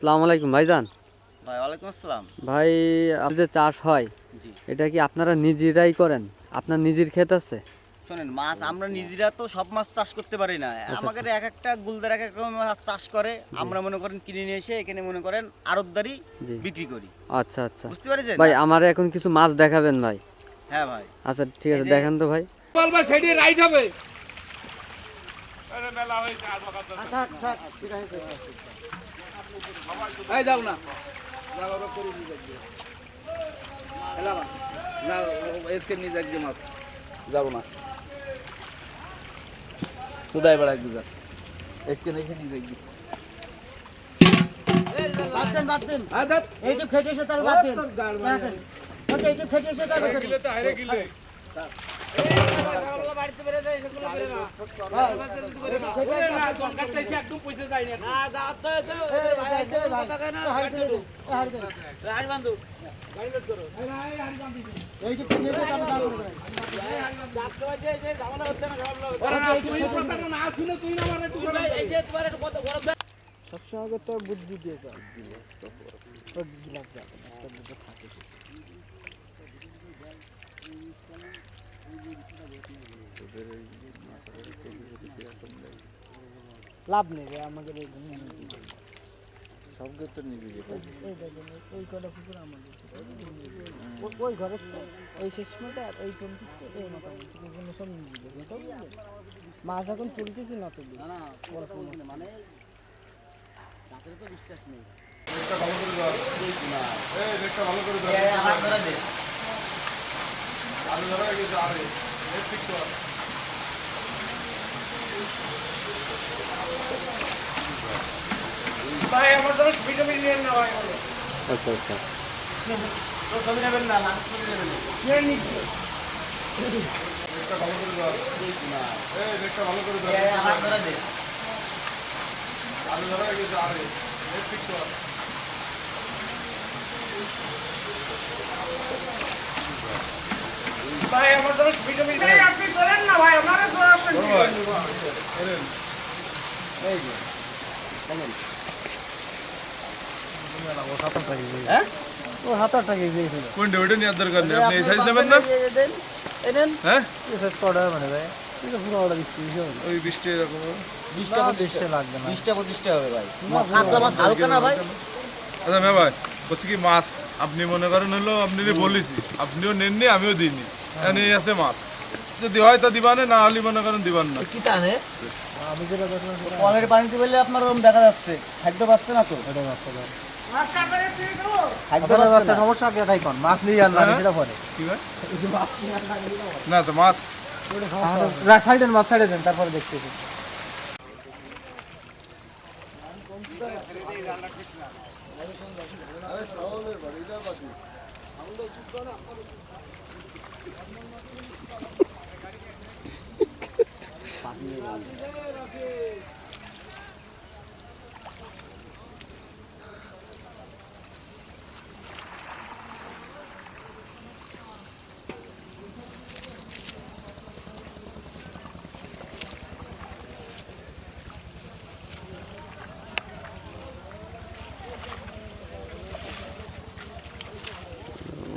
আসসালামু আলাইকুম ভাইজান। ভাই ওয়ালাইকুম আসসালাম। ভাই আপনাদের চাষ হয়, জি এটা কি আপনারা নিজেরাই করেন? আপনার নিজের ক্ষেত আছে? শোনেন, মাছ আমরা নিজেরা তো সব মাছ চাষ করতে পারি না। আচ্ছা, আমাদের এক একটা গুলদার এক এক রকম মাছ চাষ করে, আমরা মনে করেন কিনে নিয়ে এসে এখানে মনে করেন আড়তদারি জি। বিক্রি করি। আচ্ছা আচ্ছা বুঝতে পেরেছেন ভাই, আমারে এখন কিছু মাছ দেখাবেন ভাই? হ্যাঁ ভাই। আচ্ছা ঠিক আছে, এই যে- দেখান তো ভাই। বলবা সেটি রাইট হবে। এই যাও না, যাও ওরা করে নিয়ে যাবে। এলাবা না, এসকে নিয়ে যাক যে মাছ যাব না, সুদাই বড় এক দুজা এসকে নিয়ে নিয়ে যাক। বাদ দেন আদাত এইটু খেটে এসে তার বাদ দেন ওকে এইটু খেটে এসে তার গিলে তো হাইরে গিলে বাড়িতে বেরে যায় সেগুলো বেরে না। একদম পয়সা যায় না। না যাও তো হাড়ি দিলে দেন হাড়ি দেন রাজ বন্ধু এইটু খেটে এসে তার বাদ দেন যাচ্ছে যে যে ঝামেলা হচ্ছে না ঝামেলা হচ্ছে ওরা না তুই কথা না শুনে তুই না মানে তুই না। এই যে তোমার একটু কত গরম দেয়। সবসময় তো বুদ্ধি দিয়ে কাজ দিলে তো গিলাস যাবে না একটা বুদ্ধি থাকে লাভ নেই রে আমাদের সব ক্ষেত্রে নিজে যেতে এই কটা পুকুর আমাদের ওই ঘরে এই শেষ মতো আর এই কোন এই মোটামুটি পুকুর সব নিয়ে যাবে তো মাছ এখন তুলতেছি না তো বেশি অল্প মাছ। মানে রাতের তো বিশ্বাস নেই। দেখটা ভালো করে দাও এই দেখটা ভালো করে দাও আমার ধরে দে। আরে ধরে গেছে আরে নেট ঠিক কর ভাই আমার তো ভিটামিন নিয়ে না ভাই। আচ্ছা আচ্ছা তো ছবি নেবেন না, লাস্ট ছবি নেবেন না। নিয়ে নিচ্ছি। দেখটা ভালো করে দাও এই দেখটা ভালো করে দাও আমার ধরে দে। আরে ধরে গেছে আরে নেট ঠিক কর ভাই আমার তো ভিটামিন আপনি করেন না ভাই, আমারে তো আপনি করেন হ্যাঁ? ও হাত আটকে গিয়েছিল কোনটা ওটা নিয়ে দরকার নেই আপনি এই সাইজ নেবেন না এনেন হ্যাঁ শেষ করা মানে ভাই এটা পুরো অর্ডার দিচ্ছি ওই 20 টাকা এরকম 20টা 20 লাগবে না 20টা 25টা হবে ভাই। কাতলা মাছ হালকা না ভাই। আচ্ছা মে ভাই বলছি কি মাছ আপনি মনে করেন হলো আপনি বলেছি আপনিও নেননি আমিও দিইনি এখানে এই আছে মাছ যদি হয় তা দিবানে না হলে মনে করেন দিবান না কি টানে? আমি যেটা দেখলাম কলের পানিতে বললে আপনার ওরকম দেখা যাচ্ছে। খাদ্য পাচ্ছে না তো। এটা বাচ্চা দাও খাদ্য আপনার পাচ্ছে বাচ্চা না। সমস্যা কে তাই কোন মাছ নিয়ে আনবা হ্যাঁ? সেটা পরে কি ভাই না তো মাছ সাইডেন মাছ সাইডে দেন তারপরে দেখতেছি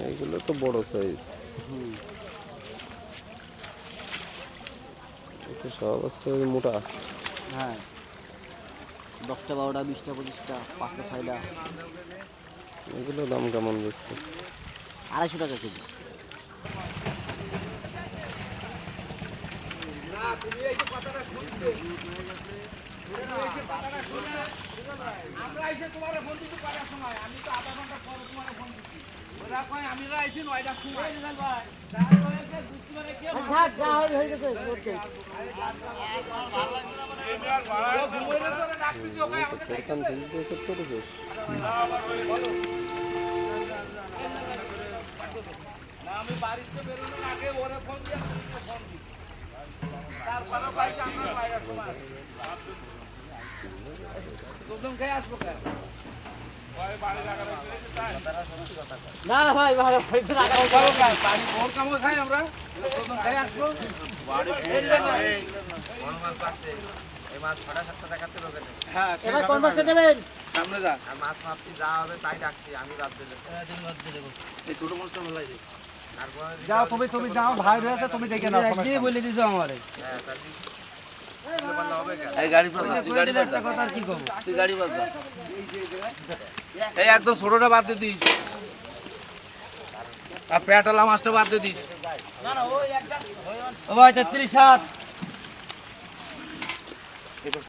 এইগুলো তো বড় সাইজ। এটা সব আছে মোটা। হ্যাঁ 10টা 12টা 20টা 25টা 5টা 6টা এগুলো দাম কেমন বেচতেছে? 250 টাকা কেজি। আমরা এসে তোমার ফোন দিতে পারার সময় আমি তো আধা ঘন্টা পরে তোমার ফোন দিচ্ছি। ওরা কয় আমি আইছি 9টার সময়। থাক যা হয়ে গেছে ওকে সরকার থেকে এসব করেছিস? না আমি বাড়িতে বেরোনোর আগে ওরে ফোন দিয়ে ফোন দিই। তারপরে বাইক আমরা বাইরের সময় দুজন খেয়ে আসবো কেন? ওই বাড়ি লাগানো তাই না ভাই ভালো পানি ভোর কামড় খাই আমরা দুজন খেয়ে আসবো। বড় মাছ পাচ্ছে। এই মাছ 6টা 7টা টাকাতে হবে। হ্যাঁ এবার কোন মাছ দেবেন সামনে যা আর মাছ মাপছি যা হবে তাই ডাকছি আমি বাদ দিলে এই ছোট মাছটা ফেলাই দে তারপরে যাও তুমি যাও ভাই রয়েছে তুমি দেখে নাও দিয়ে বলে দিছো আমারে হ্যাঁ তাহলে দিলে পারলে হবে কেন এই গাড়ি পাস তুই গাড়ি পাস একটা কথা আর কি কব তুই গাড়ি পাস যা এই একদম ছোটটা বাদ দিয়ে দিস আর পেটালা মাছটা বাদ দিয়ে দিস ও ভাই 33 7